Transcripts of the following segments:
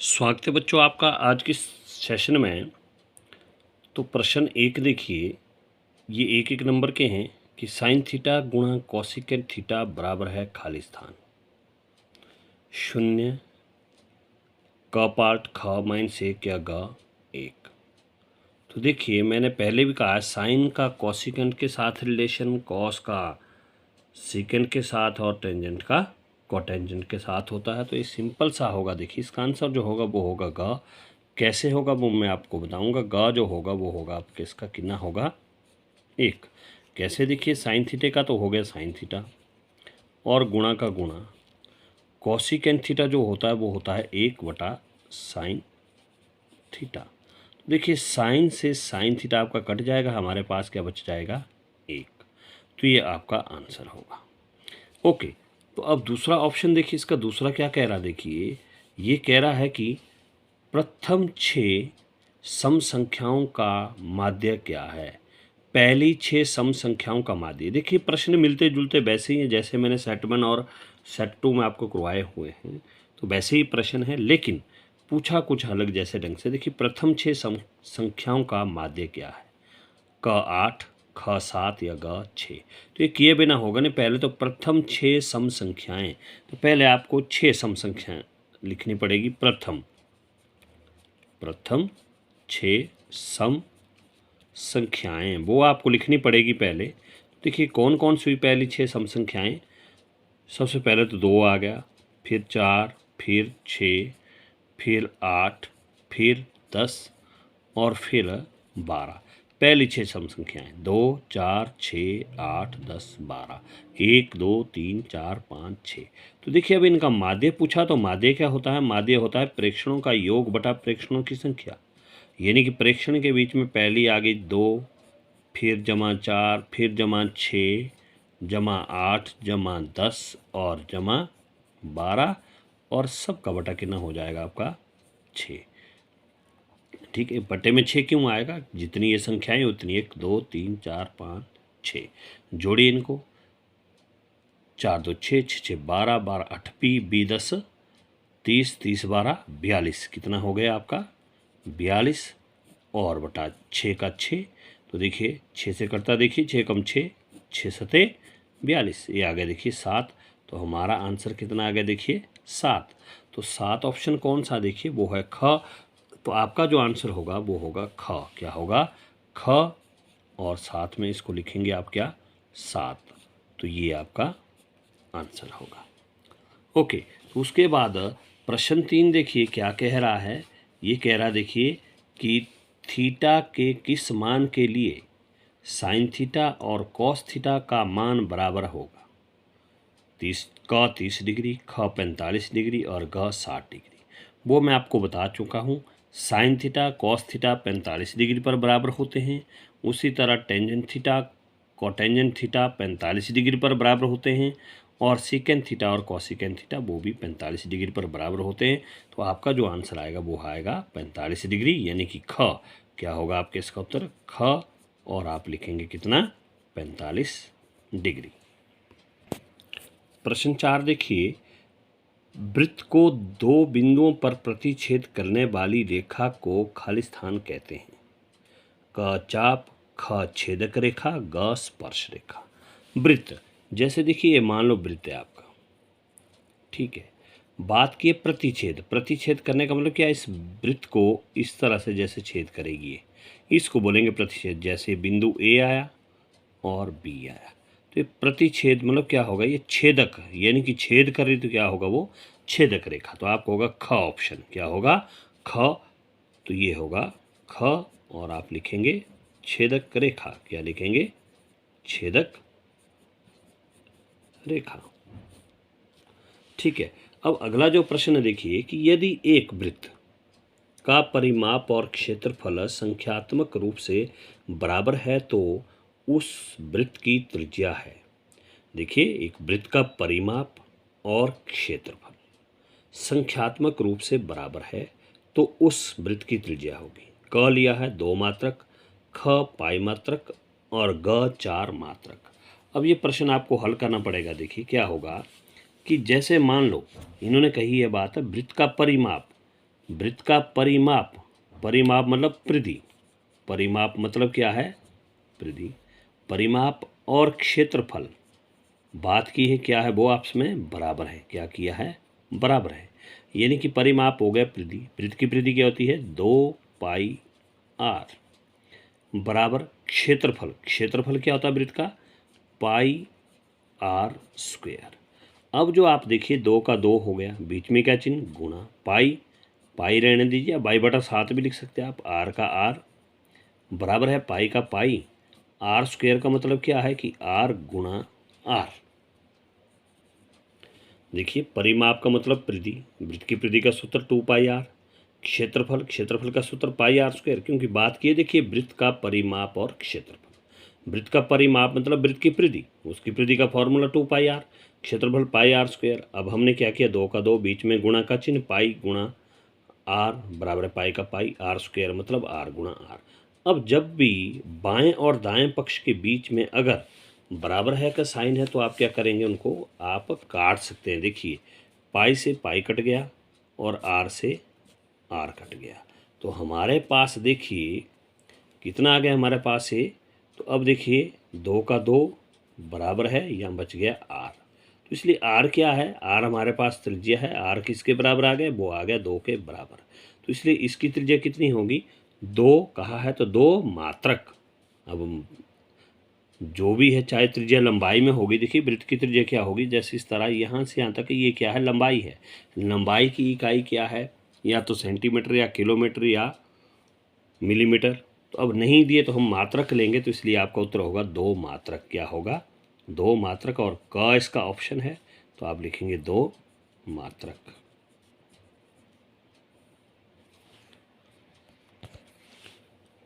स्वागत है बच्चों आपका आज के सेशन में। तो प्रश्न एक देखिए, ये एक एक नंबर के हैं कि साइन थीटा गुणा कोसिकेंट थीटा बराबर है खाली स्थान शून्य क पार्ट ख माइनस एक या ग एक। तो देखिए मैंने पहले भी कहा है साइन का कोसिकेंट के साथ रिलेशन, कॉस का सीकेंट के साथ और टेंजेंट का कोटेंजेंट के साथ होता है। तो ये सिंपल सा होगा। देखिए इसका आंसर जो होगा वो होगा ग। कैसे होगा वो मैं आपको बताऊंगा। ग जो होगा वो होगा आपके इसका कितना होगा एक। कैसे देखिए साइन थीटे का तो हो गया साइन थीटा और गुणा का गुणा कोसिकेंट थीटा जो होता है वो होता है 1/साइन थीटा। तो देखिए साइन से साइन थीटा आपका कट जाएगा, हमारे पास क्या बच जाएगा एक। तो ये आपका आंसर होगा। ओके, तो अब दूसरा ऑप्शन देखिए, इसका दूसरा क्या कह रहा है। देखिए ये कह रहा है कि प्रथम 6 सम संख्याओं का माध्य क्या है। पहली 6 सम संख्याओं का माध्य। देखिए प्रश्न मिलते जुलते वैसे ही हैं जैसे मैंने सेट 1 और सेट 2 में आपको करवाए हुए हैं, तो वैसे ही प्रश्न है लेकिन पूछा कुछ अलग जैसे ढंग से। देखिए प्रथम 6 सम संख्याओं का माध्य क्या है। क 8, ख 7 या ग 6। तो ये किए बिना होगा नहीं। पहले तो प्रथम 6 सम संख्याएं, तो पहले आपको 6 सम संख्याएं लिखनी पड़ेगी। प्रथम 6 सम संख्याएं वो आपको लिखनी पड़ेगी पहले। देखिए कौन कौन सी हुई पहली 6 सम संख्याएं। सबसे पहले तो 2 आ गया, फिर 4, फिर 6, फिर 8, फिर 10 और फिर 12। पहली 6 सम संख्याएं 2, 4, 6, 8, 10, 12, 1, 2, 3, 4, 5, 6। तो देखिए अब इनका माध्य पूछा तो माध्य क्या होता है। माध्य होता है प्रेक्षणों का योग बटा प्रेक्षणों की संख्या। यानी कि प्रेक्षण के बीच में पहली आ गई 2, फिर जमा 4, फिर जमा 6, जमा 8, जमा 10 और जमा 12 और सबका बटा कितना हो जाएगा आपका 6। ठीक है, बटे में 6 क्यों आएगा, जितनी ये संख्याएं उतनी 1, 2, 3, 4, 5, 6 जोड़िए इनको। 4, 2, 6, 6, 6, 12, 12, 8 बी 10, 30, 30, 12, 42। कितना हो गया आपका 42 और बटा 6 का 6। तो देखिए 6 से करता, देखिए 6 कम 6, 6 सते 42। ये आ गया देखिए 7। तो हमारा आंसर कितना आ गया देखिए 7। तो 7 ऑप्शन कौन सा देखिए वो है ख। तो आपका जो आंसर होगा वो होगा ख। क्या होगा ख और साथ में इसको लिखेंगे आप क्या 7। तो ये आपका आंसर होगा। ओके, तो उसके बाद प्रश्न 3 देखिए क्या कह रहा है। ये कह रहा देखिए कि थीटा के किस मान के लिए साइन थीटा और कॉस थीटा का मान बराबर होगा। 30 डिग्री, ख 45 डिग्री और ग 60 डिग्री। वो मैं आपको बता चुका हूँ। Sine theta cos theta 45 degree पर बराबर होते हैं। उसी तरह tangent theta cotangent theta 45 degree पर बराबर होते हैं और सीकेंट थीटा और कॉसिकेंट थीटा वो भी 45 डिग्री पर बराबर होते हैं। तो आपका जो आंसर आएगा वो आएगा 45 डिग्री, यानी कि ख। क्या होगा आपके इसका उत्तर ख और आप लिखेंगे कितना 45 डिग्री। प्रश्न 4 देखिए, वृत्त को 2 बिंदुओं पर प्रतिच्छेद करने वाली रेखा को खाली स्थान कहते हैं। क चाप, ख छेदक रेखा, ग स्पर्श रेखा। वृत्त जैसे देखिए ये मान लो वृत्त है आपका, ठीक है। बात की प्रतिच्छेद। प्रतिच्छेद करने का मतलब क्या, इस वृत्त को इस तरह से जैसे छेद करेगी ये, इसको बोलेंगे प्रतिच्छेद। जैसे बिंदु ए आया और बी आया, तो ये प्रतिच्छेद मतलब क्या होगा, ये छेदक यानी कि छेद कर रही तो क्या होगा वो छेदक रेखा। तो आपको होगा ख ऑप्शन। क्या होगा ख। तो ये होगा ख और आप लिखेंगे छेदक रेखा। क्या लिखेंगे छेदक रेखा। ठीक है, अब अगला जो प्रश्न देखिए कि यदि एक वृत्त का परिमाप और क्षेत्रफल संख्यात्मक रूप से बराबर है तो उस वृत्त की त्रिज्या है। देखिए एक वृत्त का परिमाप और क्षेत्रफल संख्यात्मक रूप से बराबर है तो उस वृत्त की त्रिज्या होगी। क लिया है 2 मात्रक, ख पाई मात्रक और ग 4 मात्रक। अब ये प्रश्न आपको हल करना पड़ेगा। देखिए क्या होगा कि जैसे मान लो इन्होंने कही है बात, वृत्त का परिमाप, वृत्त का परिमाप, परिमाप मतलब परिधि, परिमाप मतलब क्या है, परिधि, परिमाप और क्षेत्रफल बात की है क्या है, वो आपस में बराबर है, क्या किया है, बराबर है। यानी कि परिमाप हो गया परिधि, वृत्त की परिधि क्या होती है 2πr, बराबर क्षेत्रफल, क्षेत्रफल क्या होता है वृत्त का πr²। अब जो आप देखिए 2 का 2 हो गया, बीच में क्या चिन्ह गुणा, पाई, पाई रहने दीजिए, बाई/7 भी लिख सकते हैं आप, आर का आर बराबर है पाई का पाई, r² का मतलब क्या है कि r गुणा r। देखिए परिमाप का मतलब परिधि, वृत्त की परिधि का सूत्र 2πr, क्षेत्रफल, क्षेत्रफल का सूत्र πr², क्योंकि बात की है देखिए वृत्त का परिमाप और क्षेत्रफल। वृत्त का परिमाप मतलब वृत्त की परिधि, उसकी परिधि का फॉर्मूला 2πr, क्षेत्रफल πr²। अब हमने क्या किया 2 का 2, बीच में गुणा का चिन्ह, पाई गुणा r बराबर है पाई का पाई, r² मतलब r गुणा r। अब जब भी बाएं और दाएं पक्ष के बीच में अगर बराबर है का साइन है तो आप क्या करेंगे, उनको आप काट सकते हैं। देखिए पाई से पाई कट गया और r से r कट गया, तो हमारे पास देखिए कितना आ गया हमारे पास से, तो अब देखिए 2 का 2 बराबर है, यहाँ बच गया r, तो इसलिए r क्या है, r हमारे पास त्रिज्या है, r किसके बराबर आ गया, वो आ गया 2 के बराबर, तो इसलिए इसकी त्रिज्या कितनी होगी 2 कहा है तो 2 मात्रक। अब जो भी है चाहे त्रिज्या लंबाई में होगी, देखिए वृत्त की त्रिज्या क्या होगी, जैसे इस तरह यहाँ से यहाँ तक ये क्या है लंबाई है, लंबाई की इकाई क्या है, या तो सेंटीमीटर या किलोमीटर या मिलीमीटर, तो अब नहीं दिए तो हम मात्रक लेंगे, तो इसलिए आपका उत्तर होगा 2 मात्रक। क्या होगा 2 मात्रक, और क इसका ऑप्शन है तो आप लिखेंगे 2 मात्रक।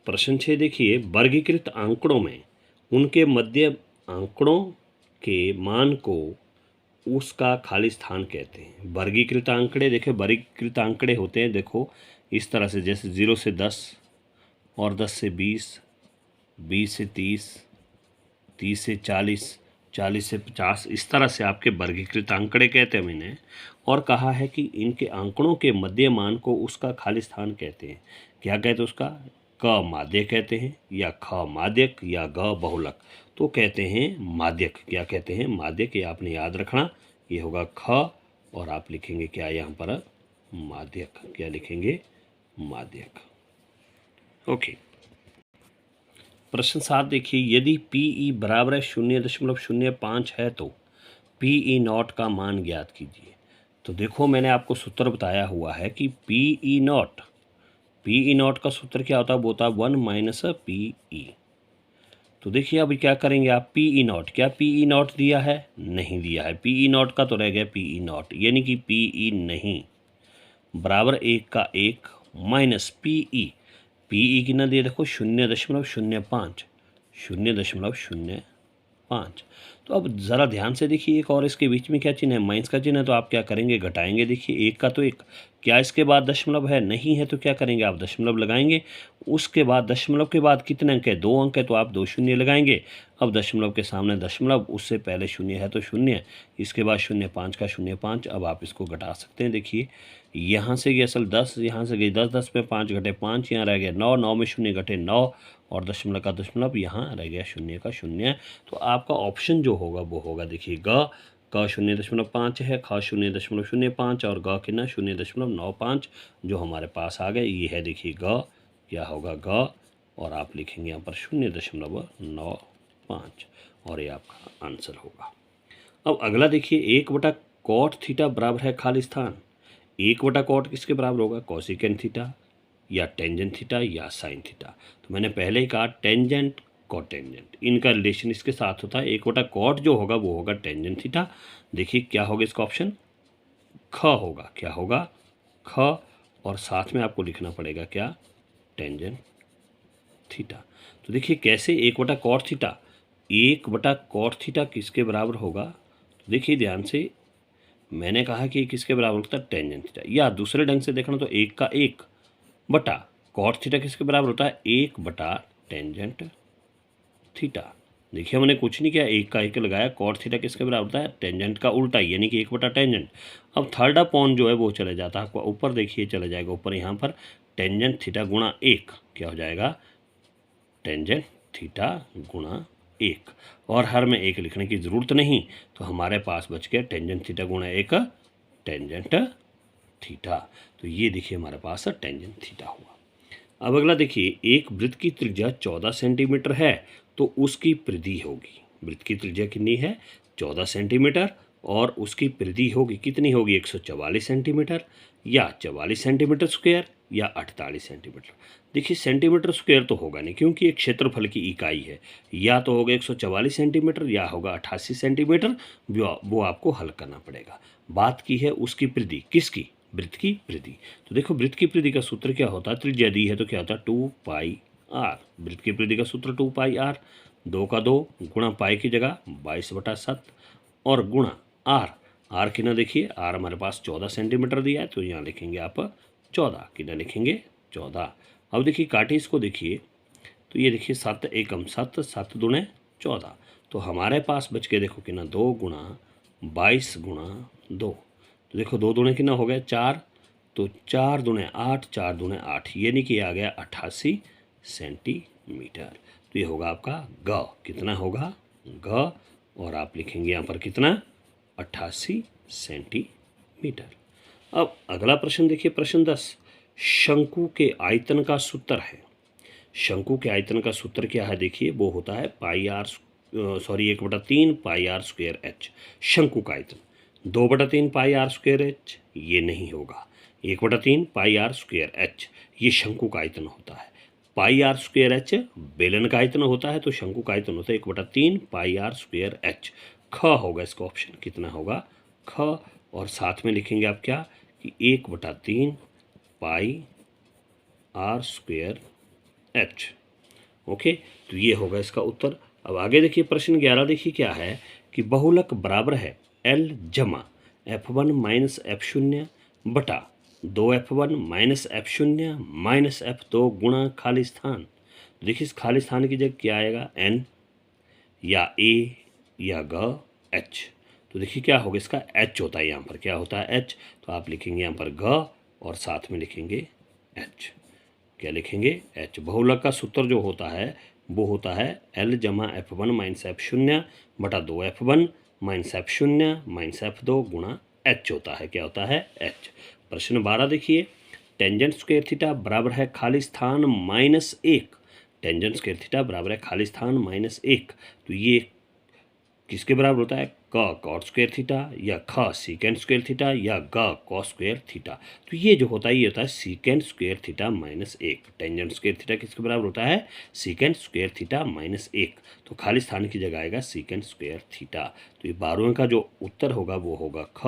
प्रश्न 6 देखिए, वर्गीकृत आंकड़ों में उनके मध्य आंकड़ों के मान को उसका खाली स्थान कहते हैं। वर्गीकृत आंकड़े, देखिए वर्गीकृत आंकड़े होते हैं देखो इस तरह से, जैसे 0 से 10 और 10 से 20, 20 से 30, 30 से 40, 40 से 50, इस तरह से आपके वर्गीकृत आंकड़े कहते हैं मैंने। और कहा है कि इनके आंकड़ों के मध्य मान को उसका खाली स्थान कहते हैं। क्या कहते हैं उसका, क माध्य कहते हैं, या ख माध्यक, या ग बहुलक, तो कहते हैं माध्यक। क्या कहते हैं, माध्यक। ये आपने याद रखना, ये होगा ख और आप लिखेंगे क्या यहाँ पर माध्यक, क्या लिखेंगे माध्यक। ओके। प्रश्न 7 देखिए, यदि PE बराबर है 0.05 है तो PE नॉट का मान ज्ञात कीजिए। तो देखो मैंने आपको सूत्र बताया हुआ है कि PE नॉट का सूत्र क्या होता है, वो होता है 1 - PE। तो देखिए अभी क्या करेंगे आप, PE नॉट, क्या PE नॉट दिया है, नहीं दिया है, PE नॉट का तो रह गया PE नॉट, यानी कि PE नहीं बराबर 1 का 1 माइनस PE कितना दिया देखो 0.05, 0.05। तो अब ज़रा ध्यान से देखिए, एक और इसके बीच में क्या चिन्ह है, माइनस का चिन्ह है, तो आप क्या करेंगे घटाएंगे। देखिए 1 का तो 1, क्या इसके बाद दशमलव है, नहीं है, तो क्या करेंगे आप दशमलव लगाएंगे। उसके बाद दशमलव के बाद कितने अंक है, 2 अंक है, तो आप 2 शून्य लगाएंगे। अब दशमलव के सामने दशमलव, उससे पहले शून्य है तो शून्य, इसके बाद 0.5 का 0.5। अब आप इसको घटा सकते हैं। देखिए यहाँ से गई असल 10, यहाँ से गई 10, 10 में 5 घटे 5, यहाँ रह गया 9, 9 में 0 घटे 9, और दशमलव का दशमलव, यहाँ रह गया 0 का 0। तो आपका ऑप्शन जो होगा वो होगा देखिए ग, क 0.5 है, ख 0.05 और ग कितना 0.95 जो हमारे पास आ गए, ये है देखिए ग, क्या होगा ग, और आप लिखेंगे यहाँ पर 0.95 और ये आपका आंसर होगा। अब अगला देखिए, 1/cot थीटा बराबर है खाली स्थान। 1/cot किसके बराबर होगा, कोसिकेंट थीटा या टेंजेंट थीटा या साइन थीटा। तो मैंने पहले ही कहा टेंजेंट कोटेंजेंट, इनका रिलेशन इसके साथ होता है। 1/cot जो होगा वो होगा टेंजेंट थीटा। देखिए क्या होगा इसका ऑप्शन, ख होगा, क्या होगा ख, और साथ में आपको लिखना पड़ेगा क्या, टेंजेंट थीटा। तो देखिए कैसे, 1/cot थीटा, 1/cot थीटा किसके बराबर होगा, तो देखिए ध्यान से, मैंने कहा कि किसके बराबर होता है, टेंजेंट थीटा। या दूसरे ढंग से देखना तो 1 का 1 बटा cot थीटा किसके बराबर होता है, 1 बटा टेंजेंट थीटा। देखिए हमने कुछ नहीं किया, एक का एक लगाया, कॉट थीटा किसके बराबर होता है, टेंजेंट का उल्टा, यानी कि 1 बटा टेंजेंट। अब थर्ड अपॉन जो है वो चले जाता है आपको ऊपर, देखिए चला जाएगा ऊपर, यहाँ पर टेंजेंट थीटा गुणा 1 क्या हो जाएगा, टेंजेंट थीटा गुणा 1, और हर में 1 लिखने की ज़रूरत नहीं, तो हमारे पास बच गया टेंजेंट थीटा गुणा 1 टेंजेंट थीटा। तो ये देखिए हमारे पास टेंजेंट थीटा हुआ। अब अगला देखिए, एक वृत्त की त्रिज्या 14 सेंटीमीटर है तो उसकी परिधि होगी, वृत्त की त्रिज्या कितनी है, 14 सेंटीमीटर, और उसकी परिधि होगी कितनी होगी, 144 सेंटीमीटर, या 44 सेंटीमीटर स्क्वायर, या 48 सेंटीमीटर। देखिए सेंटीमीटर स्क्वायर तो होगा नहीं, क्योंकि एक क्षेत्रफल की इकाई है, या तो होगा 144 सेंटीमीटर या होगा 88 सेंटीमीटर, वो आपको हल करना पड़ेगा। बात की है उसकी परिधि, किसकी, वृत्त की परिधि। तो देखो वृत्त की परिधि का सूत्र क्या होता है, त्रिज्या दी है तो क्या होता है 2 पाई आर, वृत्त की परिधि का सूत्र 2 पाई आर, 2 का 2 गुणा पाई की जगह 22/7 और गुणा आर, आर कितना देखिए, आर हमारे पास 14 सेंटीमीटर दिया है, तो यहाँ लिखेंगे आप 14, कितना लिखेंगे 14। अब देखिए काटे इसको देखिए, तो ये देखिए 7 एकम 7, 7 दूने 14, तो हमारे पास बच के देखो कितना 2 गुणा 22 गुणा 2, तो देखो 2 दूने कितना हो गया 4, तो 4 दूने 8, 4 दूने 8, यानी कि आ गया 88 सेंटीमीटर। तो ये होगा आपका ग, कितना होगा ग, और आप लिखेंगे यहाँ पर कितना 88 सेंटीमीटर। अब अगला प्रश्न देखिए, प्रश्न 10, शंकु के आयतन का सूत्र है। शंकु के आयतन का सूत्र क्या है, देखिए वो होता है pi r, sorry 1/3 pi r square h. शंकु का आयतन 2/3 पाई आर स्क्वायर एच, ये नहीं होगा, 1/3 पाई आर स्क्वायर एच ये शंकु का आयतन होता है। पाई आर स्क्वायर एच बेलन का आयतन होता है, तो शंकु का आयतन होता है 1/3 पाई आर स्क्वायर एच। ख होगा इसका ऑप्शन, कितना होगा ख, और साथ में लिखेंगे आप क्या कि 1/3 pi r square H. Okay, तो ये होगा इसका उत्तर। अब आगे देखिए प्रश्न 11 देखिए क्या है कि बहुलक बराबर है L जमा F1 माइनस F0 बटा 2F1 minus F0 minus F2 गुणा खाली स्थान। देखिए इस खाली स्थान की जगह क्या आएगा, N या A या G H। तो देखिए क्या होगा, इसका H होता है, यहाँ पर क्या होता है H, तो आप लिखेंगे यहाँ पर G और साथ में लिखेंगे H, क्या लिखेंगे H। बहुलक का सूत्र जो होता है वो होता है L जमा F1 माइनस F0 बटा 2F1 minus F0 minus F2 गुणा H होता है, क्या होता है H। प्रश्न 12 देखिए, टेंजेंट स्क्वायर थीटा बराबर है खाली स्थान -1, टेंजेंट स्क्वायर थीटा बराबर है खाली स्थान -1, तो ये किसके बराबर होता है, क कॉट स्क्वायर थीटा, या ख सीकेंड स्क्वायर थीटा, या ग कॉस स्क्वायर थीटा। तो ये जो होता है ये होता है secant square theta -1। Tangent square theta किसके बराबर होता है, सीकेंड स्क्वायर थीटा -1, तो खाली स्थान की जगह आएगा सीकेंड स्क्वायर थीटा। तो ये 12वें का जो उत्तर होगा वो होगा ख,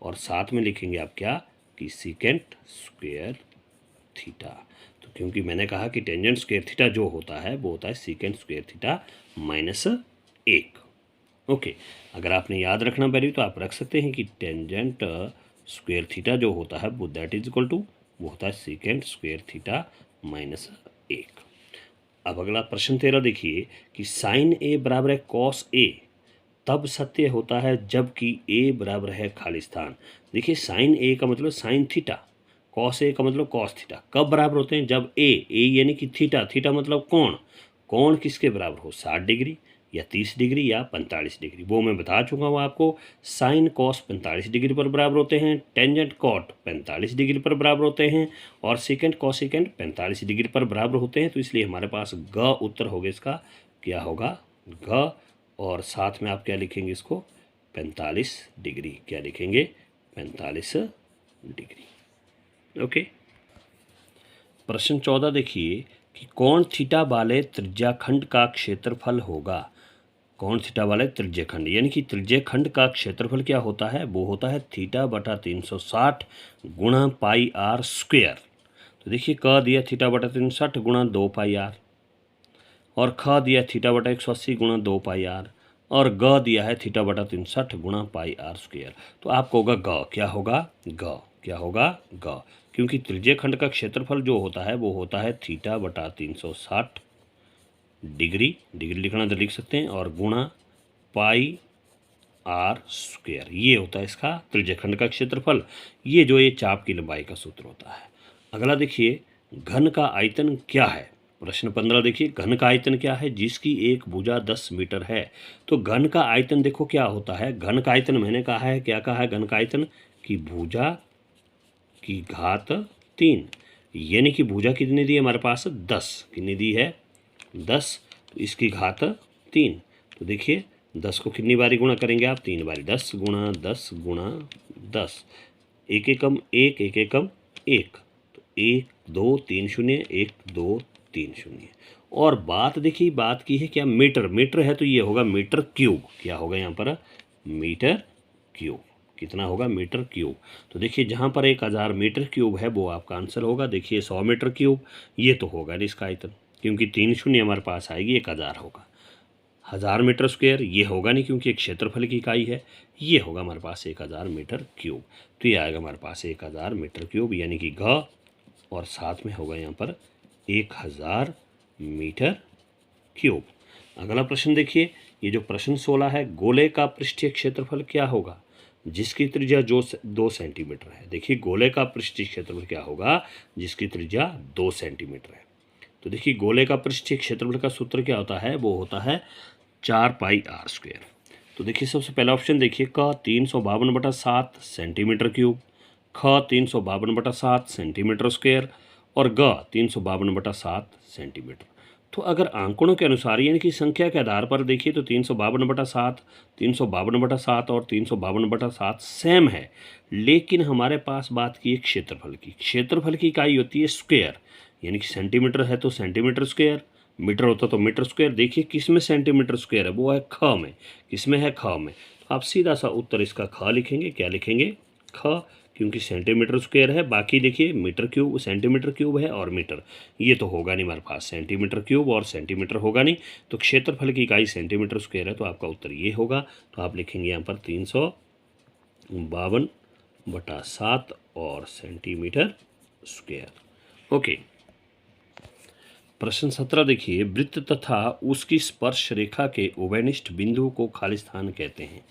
और साथ में लिखेंगे आप क्या कि सीकेंड स्क्वायर थीटा। तो क्योंकि मैंने कहा कि टेंजेंट स्क्वायर थीटा जो होता है वो होता है सीकेंड स्क्वायर थीटा -1। ओके, अगर आपने याद रखना पहले तो आप रख सकते हैं कि टेंजेंट स्क्वायर थीटा जो होता है वो दैट इज इक्वल टू वो होता है सीकेंड स्क्वायर थीटा -1। अब अगला प्रश्न 13 देखिए कि साइन ए बराबर है कॉस ए तब सत्य होता है जबकि ए बराबर है खाली स्थान। देखिए साइन ए का मतलब साइन थीटा, कॉस ए का मतलब कॉस थीटा, कब बराबर होते हैं, जब ए यानी कि थीटा, थीटा मतलब कोण, कोण किसके बराबर हो, 60 डिग्री या 30 डिग्री या 45 डिग्री। वो मैं बता चुका हूँ आपको, साइन कॉस 45 डिग्री पर बराबर होते हैं, टेंजेंट कॉट 45 डिग्री पर बराबर होते हैं, और सेकेंड कॉसेकेंड 45 डिग्री पर बराबर होते हैं। तो इसलिए हमारे पास ग उत्तर होगा इसका, क्या होगा ग, और साथ में आप क्या लिखेंगे इसको 45 डिग्री, क्या लिखेंगे 45 डिग्री। ओके, प्रश्न 14 देखिए कि कोण थीटा वाले त्रिज्याखंड का क्षेत्रफल होगा, कोण थीटा वाले त्रिज्याखंड, यानी कि त्रिज्याखंड का क्षेत्रफल क्या होता है, वो होता है थीटा बटा 360 गुणा पाई आर स्क्वायर। तो देखिए क दिया थीटा बटा 360 गुणा 2 पाई आर, और ख दिया थीटा बटा 180 गुणा 2 पाई आर, और ग दिया है थीटा बटा 360 गुणा पाई आर स्क्वायर। तो आपको होगा ग, क्या होगा ग, क्या होगा ग, क्योंकि त्रिज्याखंड का क्षेत्रफल जो होता है वो होता है थीटा बटा 360 डिग्री, डिग्री लिखना तो लिख सकते हैं, और गुणा पाई आर स्क्वायर, ये होता है इसका त्रिज्यखंड का क्षेत्रफल। ये जो ये चाप की लंबाई का सूत्र होता है। अगला देखिए, घन का आयतन क्या है। प्रश्न 15 देखिए, घन का आयतन क्या है, जिसकी एक भुजा 10 मीटर है। तो घन का आयतन देखो क्या होता है, घन का आयतन मैंने कहा है, क्या कहा है, घन का आयतन की भुजा की घात 3, यानी कि भुजा कितनी दी है हमारे पास, 10, कितनी दी है, 10, तो इसकी घात 3। तो देखिए 10 को कितनी बारी गुणा करेंगे आप, 3 बारी, 10 गुणा 10 गुणा 10, एक एकम एक, एक एकम एक, तो 1 2 3 0, 1 2 3 0। और बात देखिए, बात की है क्या, मीटर, मीटर है तो ये होगा मीटर क्यूब, क्या होगा यहाँ पर, मीटर क्यूब, कितना होगा, मीटर क्यूब। तो देखिए जहाँ पर 1000 मीटर क्यूब है वो आपका आंसर होगा। देखिए 100 मीटर क्यूब, ये तो होगा नहीं इसका आयतन, क्योंकि 3 शून्य हमारे पास आएगी, 1000 होगा। 1000 मीटर स्क्वायर ये होगा नहीं, क्योंकि एक क्षेत्रफल की इकाई है, ये होगा हमारे पास 1000 मीटर क्यूब। तो ये आएगा हमारे पास 1000 मीटर क्यूब, यानी कि घ, और साथ में होगा यहाँ पर 1000 मीटर क्यूब। अगला प्रश्न देखिए, ये जो प्रश्न 16 है, गोले का पृष्ठीय क्षेत्रफल क्या होगा जिसकी त्रिज्या जो 2 सेंटीमीटर है। देखिए गोले का पृष्ठीय क्षेत्रफल क्या होगा जिसकी त्रिज्या 2 सेंटीमीटर है। तो देखिए गोले का पृष्ठीय क्षेत्रफल का सूत्र क्या होता है, वो होता है 4 पाई आर स्क्वायर। तो देखिए सबसे पहला ऑप्शन देखिए, क 352/7 सेंटीमीटर क्यूब, ख 352/7 सेंटीमीटर स्क्वायर, और ग 352/7 सेंटीमीटर। तो अगर आंकड़ों के अनुसार यानी कि संख्या के आधार पर देखिए तो 352/7, 352/7 और 352/7 सेम है, लेकिन हमारे पास बात की है क्षेत्रफल की। क्षेत्रफल की इकाई होती है स्क्वायर, यानी कि सेंटीमीटर है तो सेंटीमीटर स्क्वायर, मीटर होता तो मीटर स्क्वायर। देखिए किस में सेंटीमीटर स्क्वायर है, वो है ख में, किस में है, ख में। तो आप सीधा सा उत्तर इसका ख लिखेंगे, क्या लिखेंगे, ख, क्योंकि सेंटीमीटर स्क्वायर है। बाकी देखिए मीटर क्यूब, सेंटीमीटर क्यूब है और मीटर, ये तो होगा नहीं हमारे पास, सेंटीमीटर क्यूब और सेंटीमीटर होगा नहीं। तो क्षेत्रफल की इकाई सेंटीमीटर स्क्वायर है, तो आपका उत्तर ये होगा। तो आप लिखेंगे यहाँ पर 352/7 और सेंटीमीटर स्क्वायर। ओके, प्रश्न 17 देखिए, वृत्त तथा उसकी स्पर्श रेखा के उभयनिष्ठ बिंदु को खालिस्तान कहते हैं।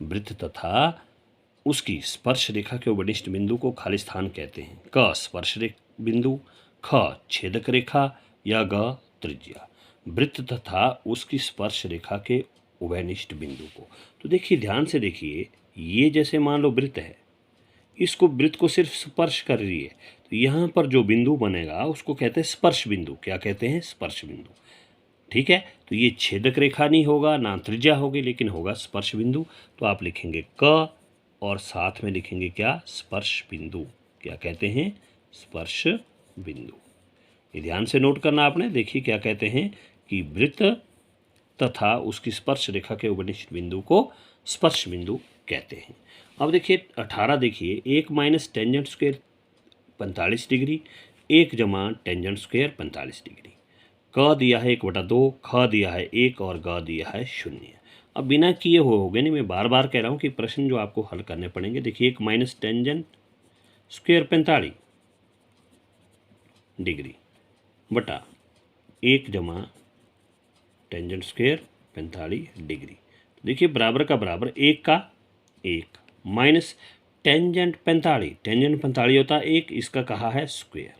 वृत्त तथा उसकी स्पर्श रेखा के उभयनिष्ठ बिंदु को खालिस्तान कहते हैं। क स्पर्श बिंदु, ख छेदक रेखा, या ग त्रिज्या। वृत्त तथा उसकी स्पर्श रेखा के उभयनिष्ठ बिंदु को, तो देखिए ध्यान से देखिए, ये जैसे मान लो वृत्त है, इसको वृत्त को सिर्फ स्पर्श कर रही है, तो यहाँ पर जो बिंदु बनेगा उसको कहते हैं स्पर्श बिंदु। क्या कहते हैं, स्पर्श बिंदु। ठीक है, तो ये छेदक रेखा नहीं होगा, ना त्रिज्या होगी, लेकिन होगा स्पर्श बिंदु। तो आप लिखेंगे क और साथ में लिखेंगे क्या, स्पर्श बिंदु। क्या कहते हैं, स्पर्श बिंदु। ये ध्यान से नोट करना आपने। देखिए क्या कहते हैं कि वृत्त तथा उसकी स्पर्श रेखा के उभयनिष्ठ बिंदु को स्पर्श बिंदु कहते हैं। अब देखिए 18 देखिए, 1 माइनस टेंजेंट स्क्वायर 45 डिग्री, 1 जमा टेंजेंट स्क्वायर 45 डिग्री। क दिया है 1/2, ख दिया है 1 और ग दिया है 0। अब बिना किए हो गए नहीं, मैं बार बार कह रहा हूँ कि प्रश्न जो आपको हल करने पड़ेंगे। देखिए 1 माइनस टेंजेंट स्क्वायर 45 डिग्री बटा 1 जमा टेंजेंट स्क्वायर 45 डिग्री। तो देखिए बराबर का बराबर, 1 का 1 माइनस टेंजेंट 45, टेंजेंट 45 होता है 1, इसका कहा है स्क्वायर,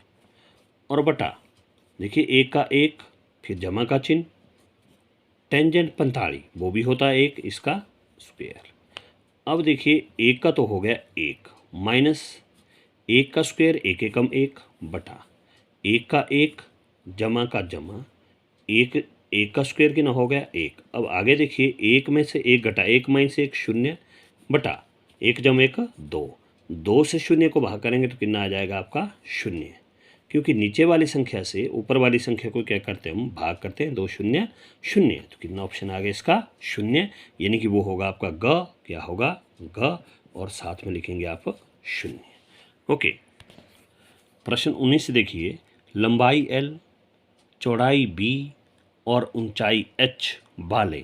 और बटा देखिए 1 का 1, फिर जमा का चिन्ह, टेंजेंट 45 वो भी होता है 1, इसका स्क्वायर। अब देखिए 1 का तो हो गया 1 माइनस 1 का स्क्वायर, 1 एकम 1 बटा 1 का 1 जमा का जमा, 1 1 का स्क्वायर कितना हो गया 1। अब आगे देखिए 1 में से 1 घटा 1 माइनस 1 0 बटा 1 जमा 1 2, 2 से 0 को भाग करेंगे तो कितना आ जाएगा आपका 0, क्योंकि नीचे वाली संख्या से ऊपर वाली संख्या को क्या करते हैं, हम भाग करते हैं, 2 0 0। तो कितना ऑप्शन आ गया इसका 0, यानी कि वो होगा आपका ग, क्या होगा ग, और साथ में लिखेंगे आप 0। ओके, प्रश्न 19 देखिए, लंबाई L, चौड़ाई B और ऊंचाई H वाले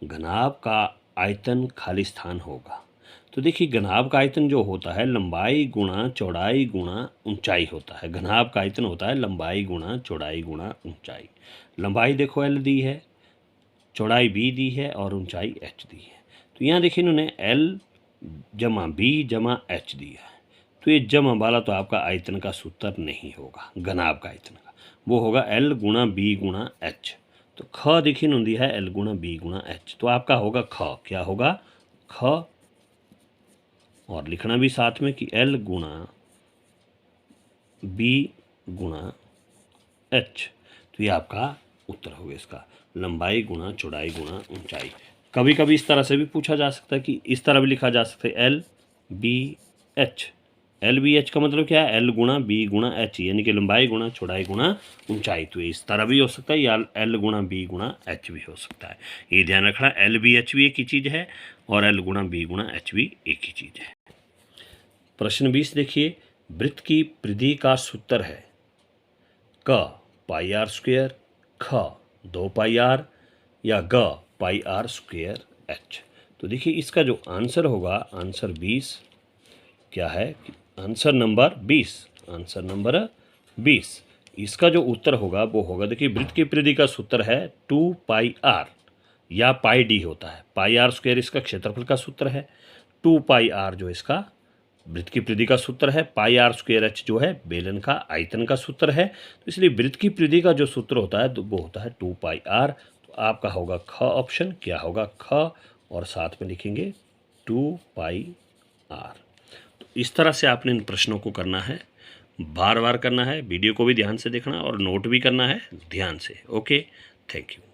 घनाभ का आयतन खालिस्तान होगा। तो देखिए घनाभ का आयतन जो होता है लंबाई गुणा चौड़ाई गुणा ऊंचाई होता है। घनाभ का आयतन होता है लंबाई गुणा चौड़ाई गुणा ऊंचाई। लंबाई देखो L दी है, चौड़ाई B दी है और ऊंचाई H दी है। तो यहाँ देखिए इन्होंने L जमा B जमा H दिया है, तो ये जमा वाला तो आपका आयतन का सूत्र नहीं होगा घनाभ का आयतन का, वो होगा L गुणा B गुणा H। तो ख देखिए इन्होंने दिया है L गुणा B गुणा H, तो आपका होगा ख, क्या होगा ख, और लिखना भी साथ में कि L गुणा B गुणा H। तो ये आपका उत्तर होगा इसका, लंबाई गुणा चौड़ाई गुणा ऊंचाई। कभी कभी इस तरह से भी पूछा जा सकता है कि इस तरह भी लिखा जा सकता है L B H। L B H का मतलब क्या है, L गुणा B गुणा H, यानी कि लंबाई गुणा चौड़ाई गुणा ऊंचाई। तो इस तरह भी हो सकता है या L गुणा B गुणा H भी हो सकता है। ये ध्यान रखना, L B H भी एक ही चीज़ है और L गुणा B गुणा H भी एक ही चीज़ है। प्रश्न 20 देखिए, वृत्त की परिधि का सूत्र है क पाई आर स्क्वेयर, ख 2 पाई आर या ग पाई आर स्क्वेयर H। तो देखिए इसका जो आंसर होगा, आंसर 20 क्या है, आंसर नंबर 20, आंसर नंबर 20, इसका जो उत्तर होगा वो होगा, देखिए वृत्त की परिधि का सूत्र है 2 पाई आर या पाई डी होता है। पाई आर स्क्वेयर इसका क्षेत्रफल का सूत्र है, 2 पाई आर जो इसका वृत्त की परिधि का सूत्र है, पाई आर स्क्वेयर H जो है बेलन का आयतन का सूत्र है। तो इसलिए वृत्त की परिधि का जो सूत्र होता है वो होता है 2 पाई आर। तो आपका होगा ख ऑप्शन, क्या होगा ख, और साथ में लिखेंगे 2 पाई आर। तो इस तरह से आपने इन प्रश्नों को करना है, बार बार करना है, वीडियो को भी ध्यान से देखना और नोट भी करना है ध्यान से। Okay, thank you.